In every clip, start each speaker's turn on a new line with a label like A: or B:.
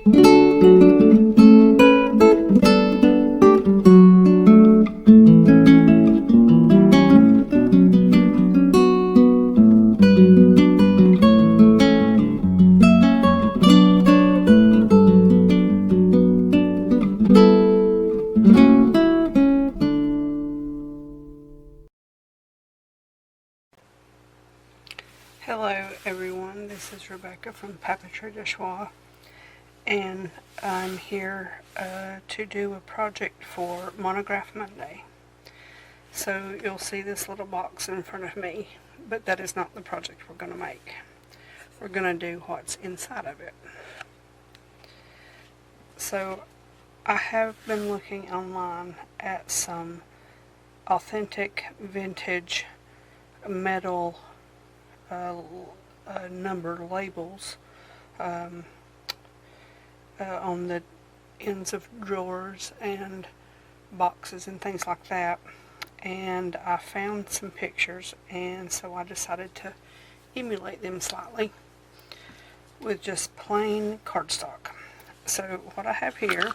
A: Hello everyone, this is Rebecca from Papeterie de Choix, and I'm here to do a project for Monograph Monday. So you'll see this little box in front of me, but that is not the project we're going to make. We're going to do what's inside of it. So I have been looking online at some authentic vintage metal number labels on the ends of drawers and boxes and things like that, and I found some pictures, and so I decided to emulate them slightly with just plain cardstock. So what I have here,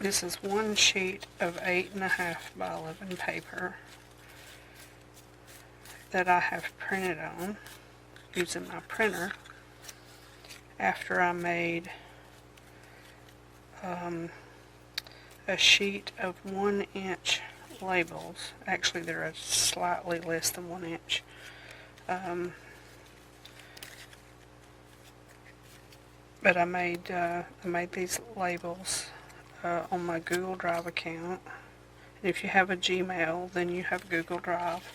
A: this is one sheet of 8.5 by 11 paper that I have printed on using my printer after I made a sheet of 1 inch labels. Actually, they're slightly less than 1 inch. But I made these labels on my Google Drive account. And if you have a Gmail, then you have Google Drive.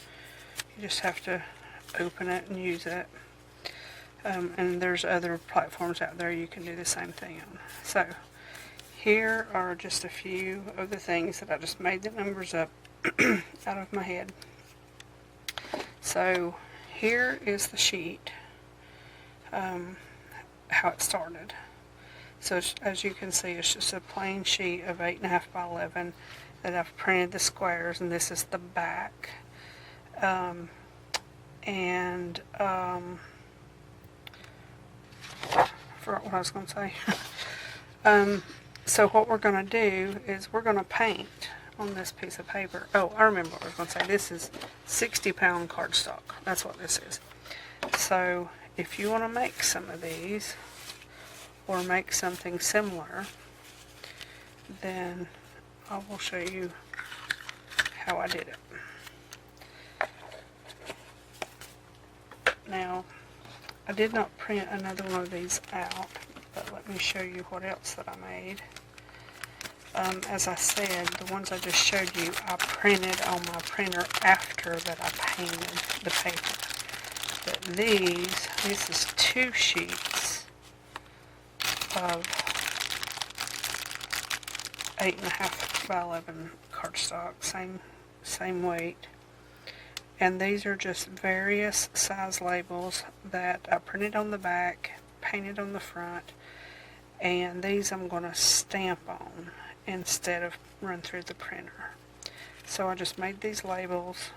A: You just have to open it and use it. And there's other platforms out there you can do the same thing on. So here are just a few of the things that I just made the numbers up out of my head. So here is the sheet, how it started. So as you can see, it's just a plain sheet of 8.5 by 11 that I've printed the squares, and this is the back. Forgot what I was going to say. So what we're going to do is we're going to paint on this piece of paper. Oh, I remember what I was going to say. This is 60-pound cardstock. That's what this is. So if you want to make some of these or make something similar, then I will show you how I did it. Now, I did not print another one of these out, but let me show you what else that I made. As I said, the ones I just showed you, I printed on my printer after that I painted the paper. But this is 2 sheets of 8.5 by 11 cardstock, same weight. And these are just various size labels that I printed on the back, painted on the front, and these I'm going to stamp on instead of run through the printer. So I just made these labels,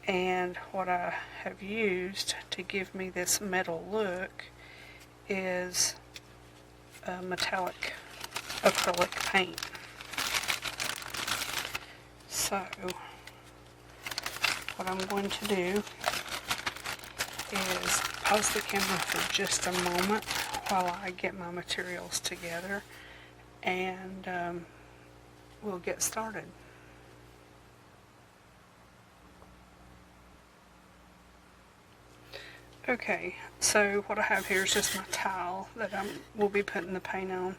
A: and what I have used to give me this metal look is a metallic acrylic paint. So what I'm going to do is pause the camera for just a moment while I get my materials together, and we'll get started. Okay, so what I have here is just my tile that will be putting the paint on,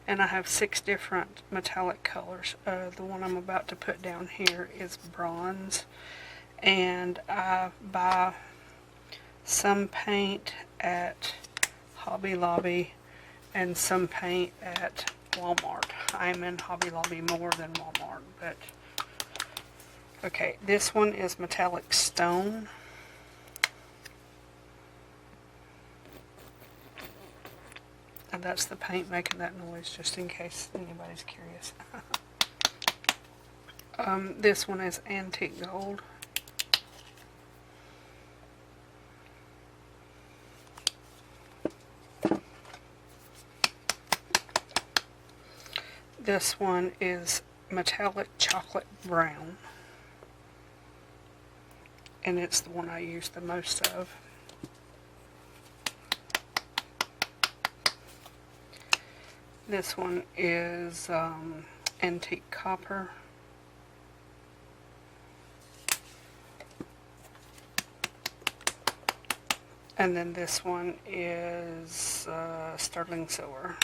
A: and I have 6 different metallic colors. The one I'm about to put down here is bronze, and I buy some paint at Hobby Lobby and some paint at Walmart. I'm in Hobby Lobby more than Walmart, but okay, this one is metallic stone. And that's the paint making that noise, just in case anybody's curious. This one is antique gold. This one is metallic chocolate brown, and it's the one I use the most of. This one is antique copper. And then this one is sterling silver.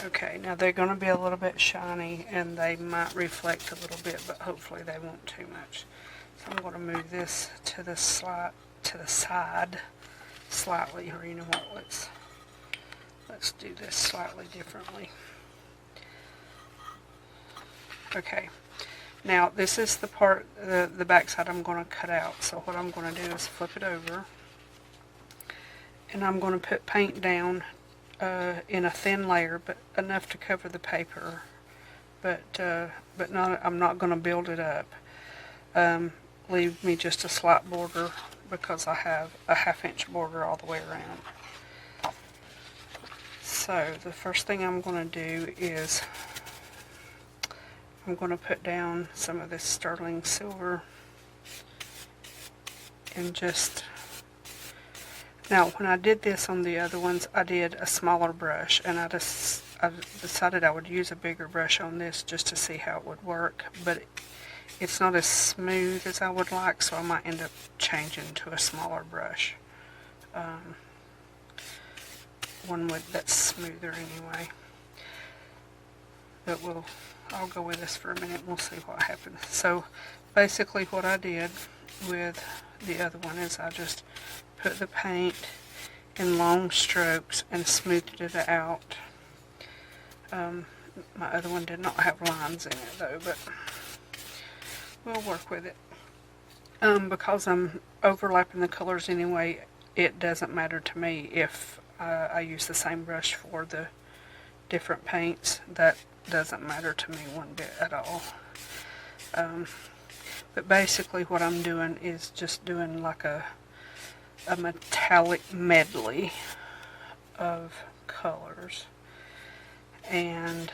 A: Okay, now they're going to be a little bit shiny and they might reflect a little bit, but hopefully they won't too much. So I'm going to move this to the side slightly, or you know what, let's do this slightly differently. Okay, now this is the part, the back side I'm going to cut out. So what I'm going to do is flip it over, and I'm going to put paint down in a thin layer, but enough to cover the paper, but not, I'm not going to build it up. Leave me just a slight border because I have a 1/2 inch border all the way around. So the first thing I'm going to do is I'm going to put down some of this sterling silver and just... Now, when I did this on the other ones, I did a smaller brush, and I decided I would use a bigger brush on this just to see how it would work, but it's not as smooth as I would like, so I might end up changing to a smaller brush. One that's smoother anyway. But I'll go with this for a minute and we'll see what happens. So basically what I did with the other one is I just put the paint in long strokes and smoothed it out. My other one did not have lines in it though, but we'll work with it. Because I'm overlapping the colors anyway, it doesn't matter to me if I use the same brush for the different paints. That doesn't matter to me one bit at all. But basically what I'm doing is just doing like a metallic medley of colors, and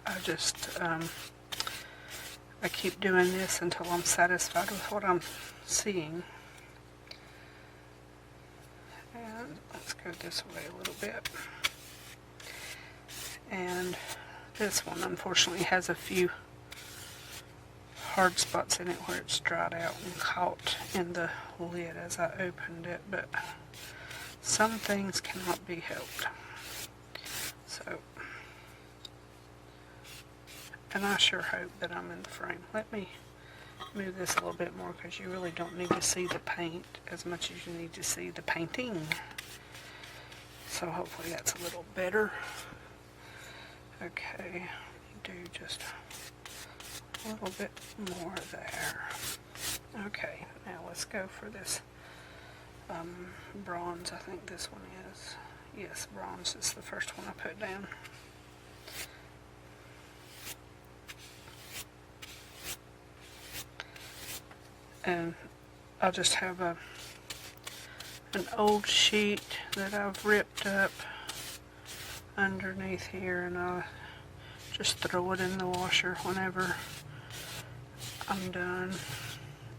A: I just I keep doing this until I'm satisfied with what I'm seeing. And let's go this way a little bit. And this one unfortunately has a few hard spots in it where it's dried out and caught in the lid as I opened it, but some things cannot be helped. So, and I sure hope that I'm in the frame. Let me move this a little bit more because you really don't need to see the paint as much as you need to see the painting. So hopefully that's a little better. Okay, do just a little bit more there. Okay, now let's go for this bronze. I think this one is. Yes, bronze is the first one I put down. And I just have an old sheet that I've ripped up underneath here, and I'll just throw it in the washer whenever I'm done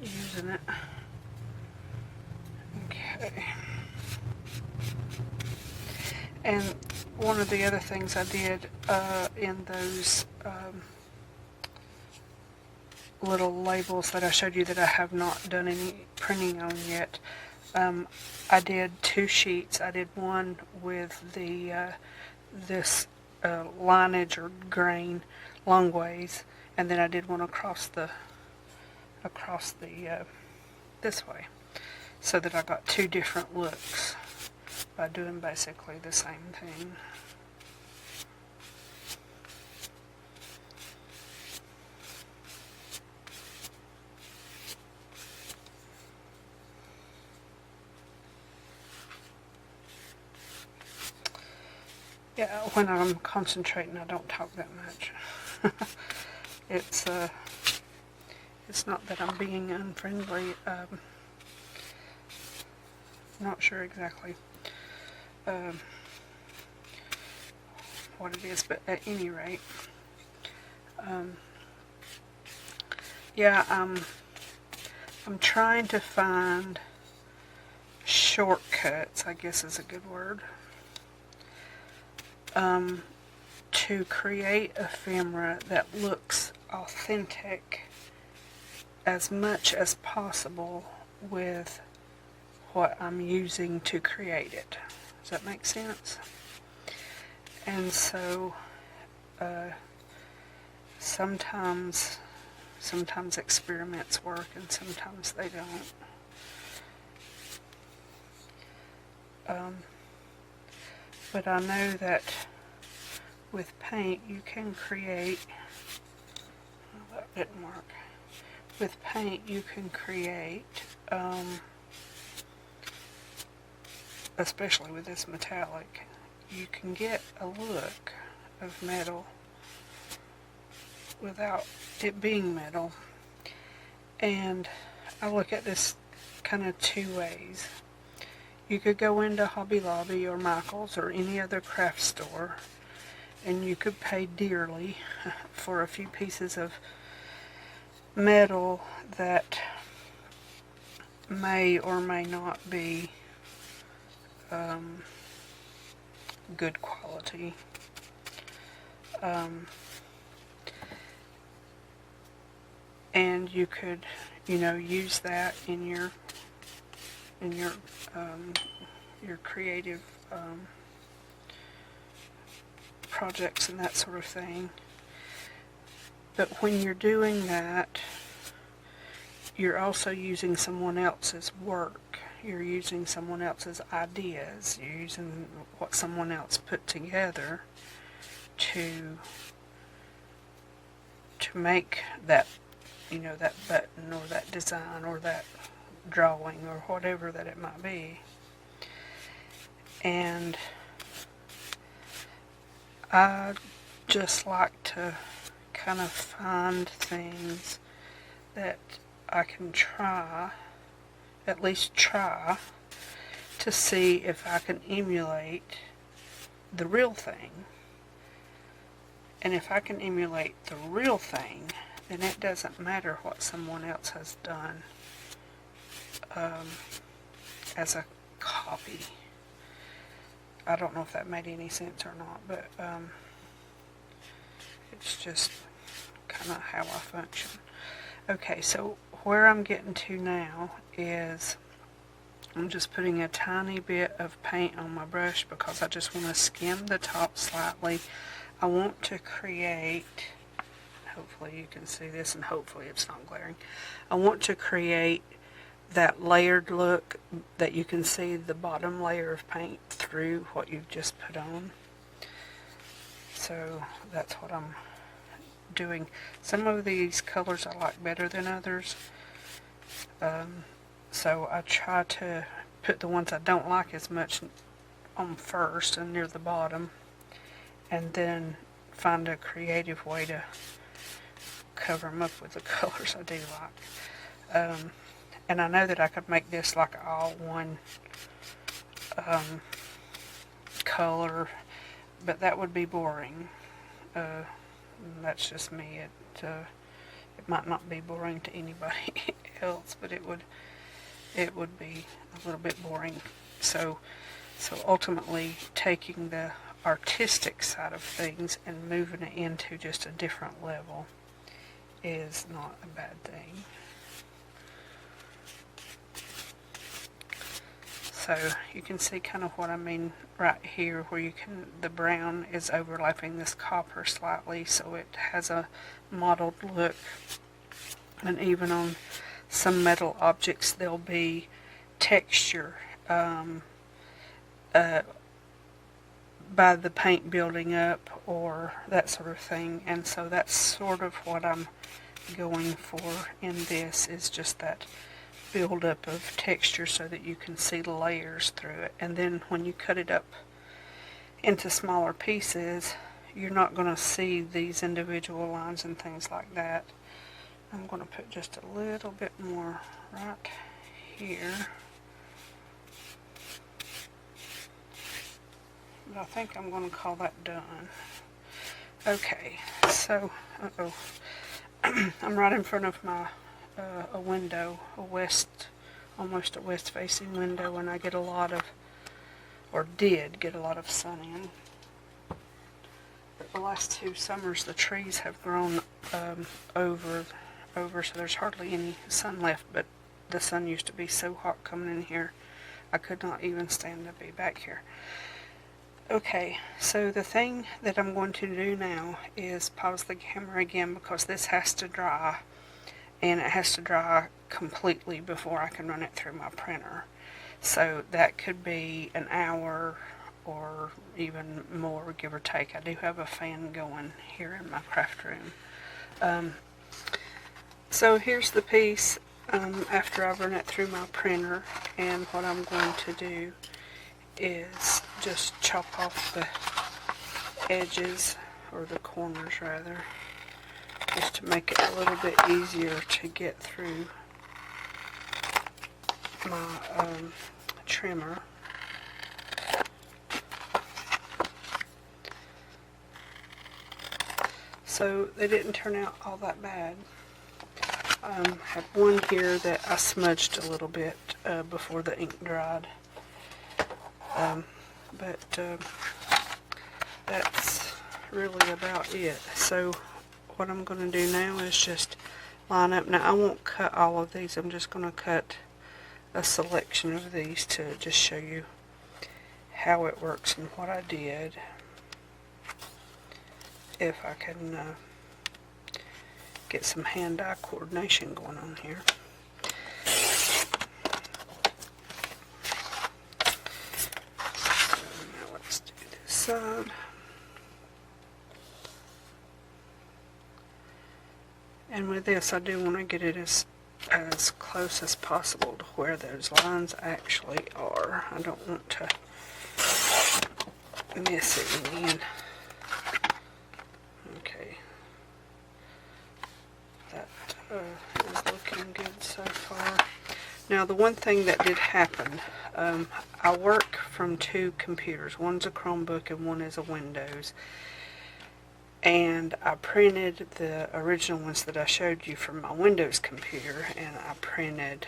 A: using it. Okay. And one of the other things I did in those little labels that I showed you that I have not done any printing on yet, I did 2 sheets. I did one with the this lineage or grain long ways, and then I did one across the this way, so that I got 2 different looks by doing basically the same thing. Yeah, when I'm concentrating, I don't talk that much. It's not that I'm being unfriendly. Not sure exactly. what it is, but at any rate, yeah, I'm trying to find shortcuts, I guess is a good word, to create ephemera that looks authentic as much as possible with what I'm using to create it. Does that make sense? And so sometimes experiments work and sometimes they don't. But I know that with paint you can create, oh, that didn't work. With paint you can create, especially with this metallic, you can get a look of metal without it being metal. And I look at this kind of two ways. You could go into Hobby Lobby or Michael's or any other craft store and you could pay dearly for a few pieces of metal that may or may not be good quality. And you could, use that in your creative projects and that sort of thing. But when you're doing that, you're also using someone else's work. You're using someone else's ideas. You're using what someone else put together to make that, that button or that design or that drawing or whatever that it might be. And I just like to kind of find things that I can at least try to see if I can emulate the real thing. And if I can emulate the real thing, then it doesn't matter what someone else has done as a copy. I don't know if that made any sense or not, but it's just kind of how I function. Okay, so where I'm getting to now is I'm just putting a tiny bit of paint on my brush because I just want to skim the top slightly. I want to create, hopefully you can see this and hopefully it's not glaring, I want to create that layered look that you can see the bottom layer of paint through what you've just put on. So that's what I'm doing. Some of these colors I like better than others, so I try to put the ones I don't like as much on first and near the bottom, and then find a creative way to cover them up with the colors I do like. And I know that I could make this like all one color, but that would be boring. That's just me. It might not be boring to anybody else, but it would be a little bit boring. So ultimately, taking the artistic side of things and moving it into just a different level is not a bad thing. So you can see kind of what I mean right here, where the brown is overlapping this copper slightly, so it has a mottled look. And even on some metal objects, there'll be texture by the paint building up or that sort of thing. And so that's sort of what I'm going for in this, is just that build-up of texture so that you can see the layers through it. And then when you cut it up into smaller pieces, you're not going to see these individual lines and things like that. I'm going to put just a little bit more right here. But I think I'm going to call that done. Okay, so, I'm right in front of my, a window, almost a west-facing window, and I get a lot of, or did get a lot of sun in. But the last 2 summers, the trees have grown over, so there's hardly any sun left, but the sun used to be so hot coming in here, I could not even stand to be back here. Okay, so the thing that I'm going to do now is pause the camera again because this has to dry, and it has to dry completely before I can run it through my printer. So that could be an hour or even more, give or take. I do have a fan going here in my craft room. So here's the piece after I've run it through my printer, and what I'm going to do is just chop off the edges, or the corners rather, just to make it a little bit easier to get through my trimmer. So they didn't turn out all that bad. I have one here that I smudged a little bit before the ink dried. But that's really about it. So what I'm going to do now is just line up. Now I won't cut all of these. I'm just going to cut a selection of these to just show you how it works and what I did. If I can get some hand-eye coordination going on here. Side. And with this, I do want to get it as close as possible to where those lines actually are. I don't want to miss it in the end. Okay, that is looking good so far. Now, the one thing that did happen, I work from 2 computers. One's a Chromebook and one is a Windows. And I printed the original ones that I showed you from my Windows computer, and I printed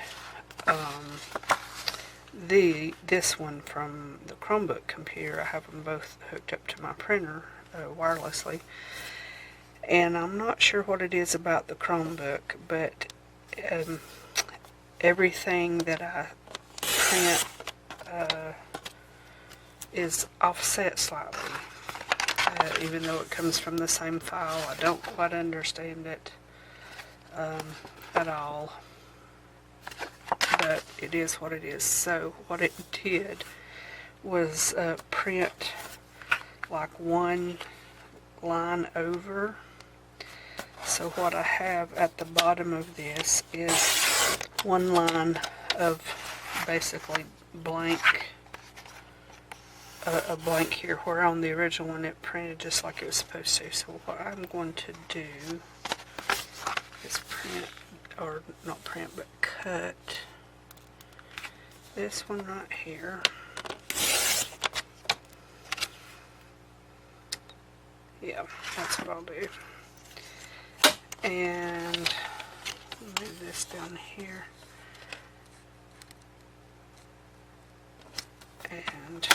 A: this one from the Chromebook computer. I have them both hooked up to my printer wirelessly. And I'm not sure what it is about the Chromebook, but everything that I print is offset slightly, even though it comes from the same file. I don't quite understand it at all, but it is what it is. So what it did was print like one line over. So what I have at the bottom of this is one line of basically blank, a blank here, where on the original one it printed just like it was supposed to. So what I'm going to do is print, or not print, but cut this one right here. Yeah, that's what I'll do. And move this down here. And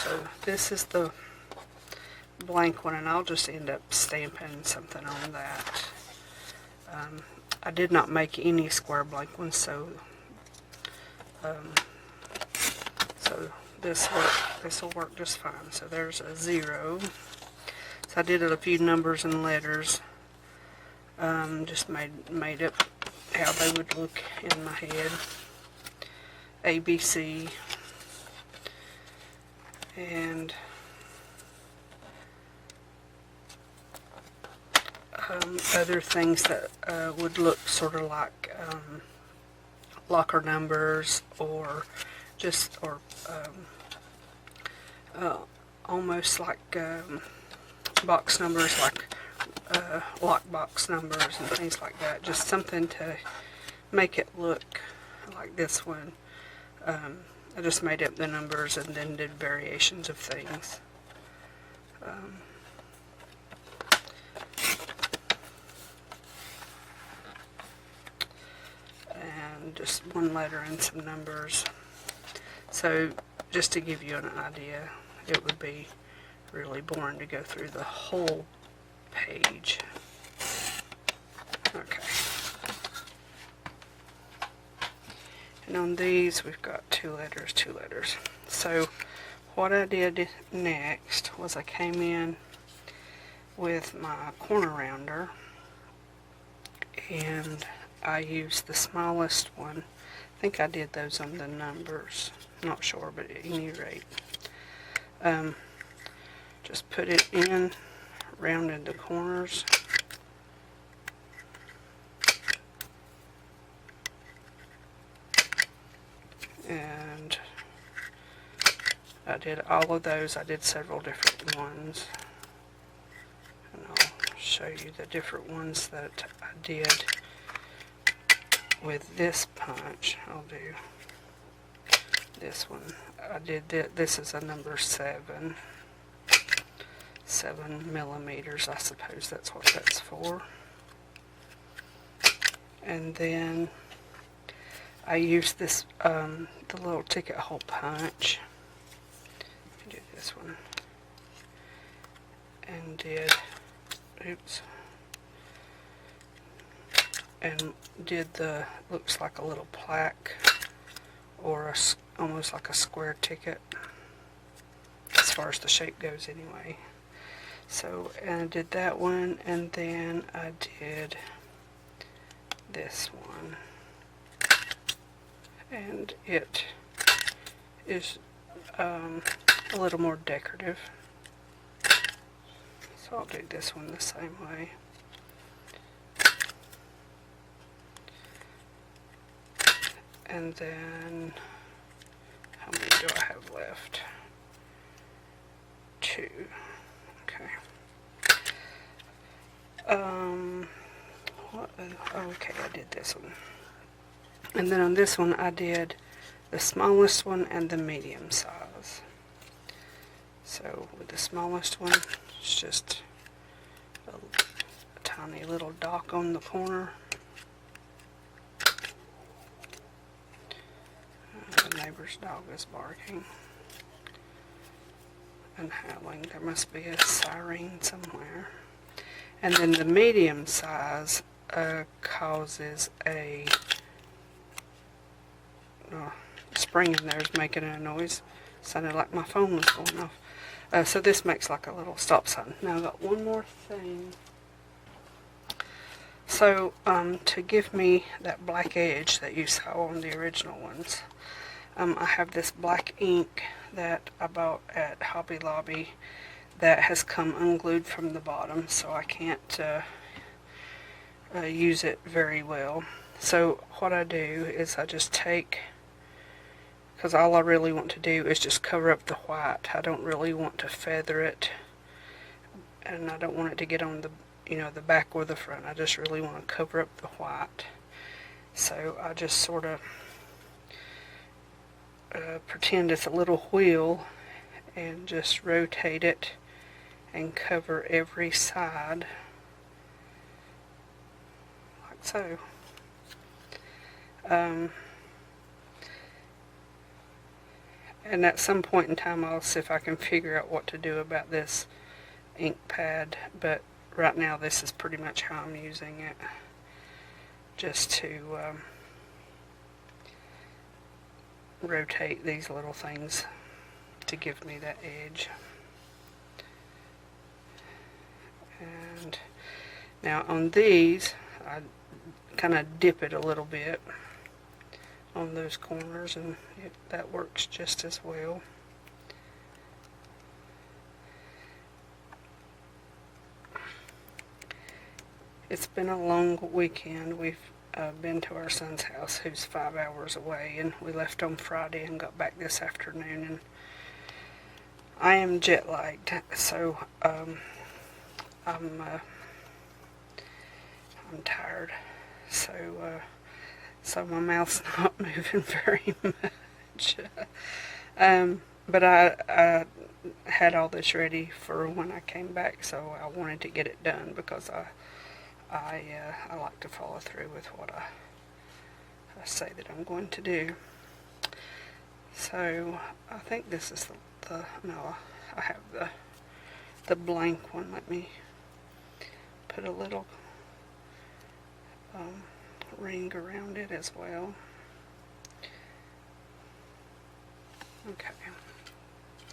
A: so this is the blank one, and I'll just end up stamping something on that. I did not make any square blank ones, so this will work just fine. So there's a 0. So I did a few numbers and letters. Just made up how they would look in my head. A, B, C, and other things that would look sort of like locker numbers, or just, or almost like box numbers, like lockbox numbers and things like that. Just something to make it look like this one I just made up the numbers and then did variations of things. And just one letter and some numbers. So just to give you an idea, it would be really boring to go through the whole page. Okay. And on these we've got two letters. So what I did next was I came in with my corner rounder and I used the smallest one. I think I did those on the numbers. Not sure, but at any rate. Just put it in, rounded the corners. And I did all of those. I did several different ones. And I'll show you the different ones that I did with this punch. I'll do this one. I did this is a number 7 millimeters. I suppose that's what that's for. And then I used this the little ticket hole punch. Do this one and did the looks like a little plaque or almost like a square ticket as far as the shape goes anyway. So, and I did that one, and then I did this one, and it is a little more decorative, so I'll do this one the same way. And then, how many do I have left? 2. Okay. Okay, I did this one. And then on this one, I did the smallest one and the medium size. So with the smallest one, it's just a tiny little dock on the corner. The neighbor's dog is barking and howling. There must be a siren somewhere. And then the medium size causes a spring in there is making a noise. Sounded like my phone was going off. So this makes like a little stop sign. Now I've got one more thing. So to give me that black edge that you saw on the original ones, I have this black ink that I bought at Hobby Lobby that has come unglued from the bottom, so I can't use it very well. So what I do is I just take, because all I really want to do is just cover up the white. I don't really want to feather it, and I don't want it to get on the, the back or the front. I just really want to cover up the white. So I just sort of pretend it's a little wheel and just rotate it and cover every side like so. And at some point in time I'll see if I can figure out what to do about this ink pad, but right now this is pretty much how I'm using it, just to rotate these little things to give me that edge. And now on these I kind of dip it a little bit on those corners, and that works just as well. It's been a long weekend. We've been to our son's house, who's 5 hours away, and we left on Friday and got back this afternoon, and I am jet lagged, so I'm tired, so my mouth's not moving very much. much. But I had all this ready for when I came back, so I wanted to get it done because I like to follow through with what I say that I'm going to do. So I think this is no, I have the blank one. Let me put a little ring around it as well. Okay.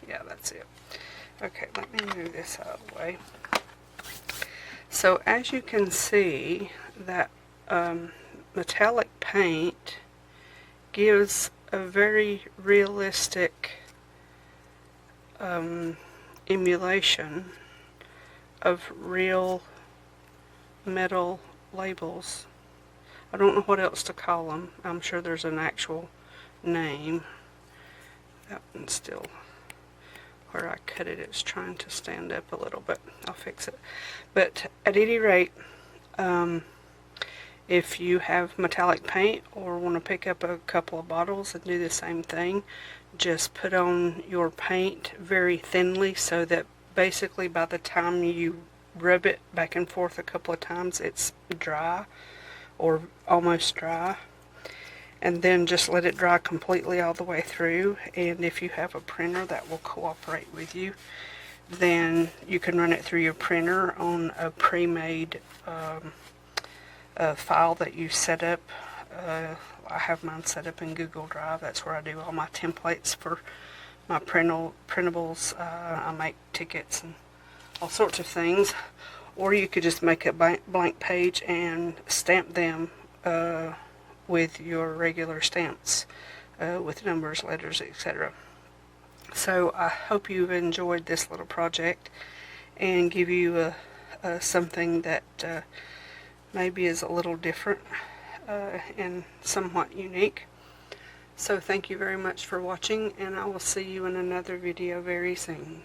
A: Yeah, that's it. Okay, let me move this out of the way. So as you can see, that metallic paint gives a very realistic emulation of real metal labels. I don't know what else to call them. I'm sure there's an actual name. That one's still, where I cut it, it's trying to stand up a little, but I'll fix it. But at any rate, if you have metallic paint or want to pick up a couple of bottles and do the same thing, just put on your paint very thinly so that basically by the time you rub it back and forth a couple of times, it's dry or almost dry. And then just let it dry completely all the way through. And if you have a printer that will cooperate with you, then you can run it through your printer on a pre-made file that you set up. I have mine set up in Google Drive. That's where I do all my templates for my printables. I make tickets and all sorts of things. Or you could just make a blank page and stamp them with your regular stamps with numbers, letters, etc. So I hope you've enjoyed this little project and give you something that maybe is a little different and somewhat unique. So thank you very much for watching, and I will see you in another video very soon.